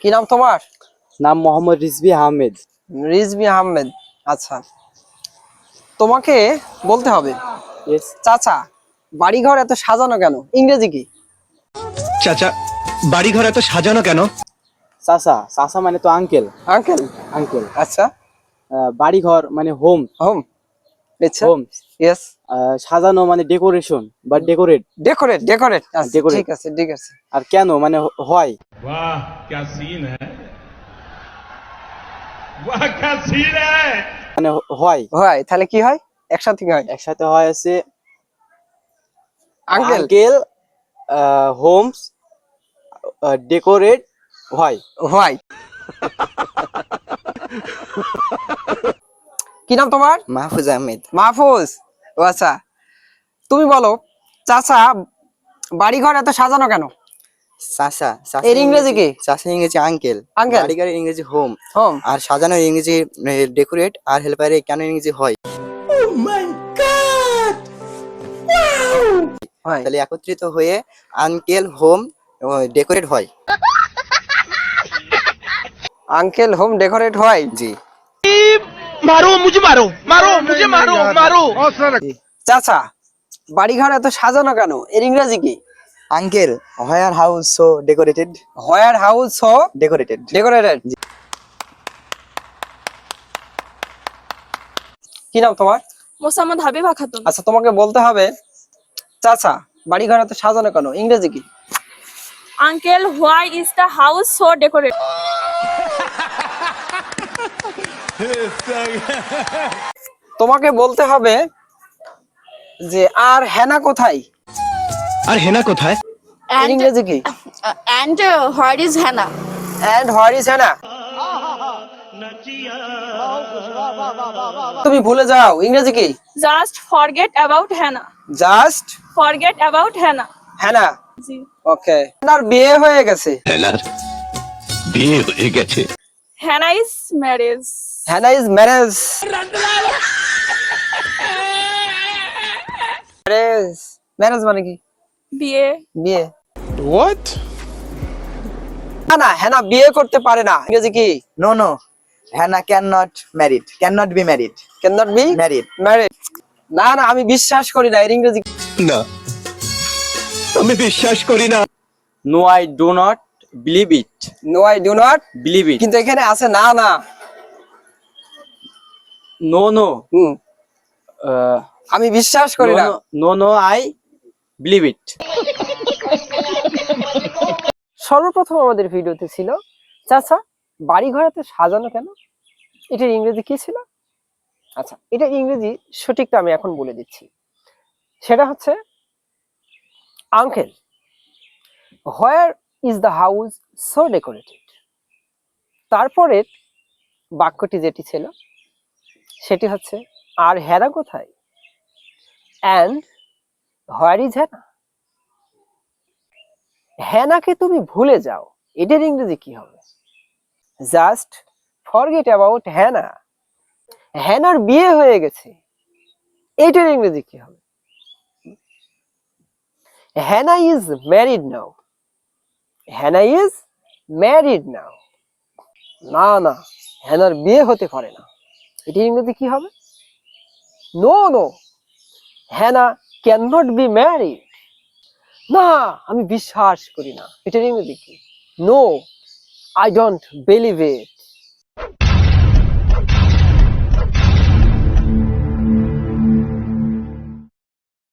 কি নাম তোমার? নাম মোহাম্মদ রিজভী আহমেদ। রিজভী আহমেদ। আচ্ছা, তোমাকে বলতে হবে চাচা বাড়িঘর এত সাজানো কেন, ইংরেজি কি? চাচা বাড়িঘর এত সাজানো কেন? চাচা, চাচা মানে তো আঙ্কেল। আঙ্কেল। আঙ্কেল। আচ্ছা, বাড়িঘর মানে হোম। হোম। আচ্ছা, হোম। ইয়েস। সাজানো মানে ডেকোরেশন বা ডেকোরেট। Decorate, decorate. আচ্ছা, ডেকোরেট। ঠিক আছে, ঠিক আছে। আর কেন মানে হয়। वाह क्या सीन है, वाह क्या सीन है। মানে হয়। হয়, তাহলে কি হয়? একসাথে কি হয়? একসাথে হয় আছে আঙ্কেল। আঙ্কেল হোমস ডেকোরেট হয়। হয়। কি নাম তোমার? মাহফুজ আহমেদ। মাহফুজ। ও আচ্ছা, তুমি বলো চাচা বাড়িঘর এত সাজানো কেন? চাচা, এর ইংরেজি কি? চাচা ইংরেজি আঙ্কেল। আঙ্কেল। বাড়িঘরের ইংরেজি হোম। হোম। আর সাজানোর ইংরেজি ডেকোরেট। আর হেল্পারে কেন ইংরেজি হয়। হয়। তাহলে একত্রিত হয়ে আঙ্কেল হোম ডেকোরেট হয়। আঙ্কেল হোম ডেকোরেট হয়। জি। मारो मुझे, मारो मारो मुझे, मारो मारो। চাচা বাড়িঘর এত সাজানো কেন, এর ইংরেজি কি? আঙ্কেল হোয়ার হাউস সো ডেকোরেটেড। হোয়ার হাউস সো ডেকোরেটেড। ডেকোরেটেড। কি নাম তোমার? মোসাম্মদ হাবিবা খাতুন। আচ্ছা, তোমাকে বলতে হবে চাচা বাড়িঘর এত সাজানো কেন, ইংরেজি কি? Uncle why is the house so decorate. তোমাকে বলতে হবে যে আর হেনা কোথায়, আর হেনা কোথায়? এর ইংরেজি কি? and where is Hannah. And where is Hena. তুমি ভুলে যাও, ইংরেজি কি? Just forget about Hannah. Just forget about Hannah. Hena. জি। ওকে। হেনার বিয়ে হয়ে গেছে। হেনার বিয়ে হয়ে গেছে। Hannah is marriage. Hena is marriage. Marriage, marriage মানে কি? বিয়ে। বিয়ে। হোয়াট? না না, হেনা বিয়ে করতে পারে না, ইংরেজি কি? No no, Hena can not married, can not be married. Can not be married. Married. না না, আমি বিশ্বাস করি না, এর ইংরেজি কি? না, আমি বিশ্বাস করি না। No I do not believe it. No I do not believe it. কিন্তু এখানে আছে না না। No no. আমি বিশ্বাস করি না। No no I believe it. সর্বপ্রথম আমাদের ভিডিওতে ছিল চাচা বাড়িঘর এত সাজানো কেন, এটার ইংরেজি কি ছিল? আচ্ছা, এটা ইংরেজি সঠিকটা আমি এখন বলে দিচ্ছি। সেটা হচ্ছে uncle where is the house so decorated. তারপরে বাক্যটি যেটি ছিল সেটি হচ্ছে আর হেনা কোথায়, অ্যান্ড হোয়ার ইজ হেনা। হেনাকে তুমি ভুলে যাও, এটার ইংরেজি কি হবে? Just forget about Hena. হেনার বিয়ে হয়ে গেছে, এটার ইংরেজি কি হবে? Hena is married now. Hena is married now. না না, হেনার বিয়ে হতে পারে না, এটার ইংরেজি কি হবে? No no, Hena can not be married. না, আমি বিশ্বাস করি না, এটার ইংরেজি কি? No, I don't believe it.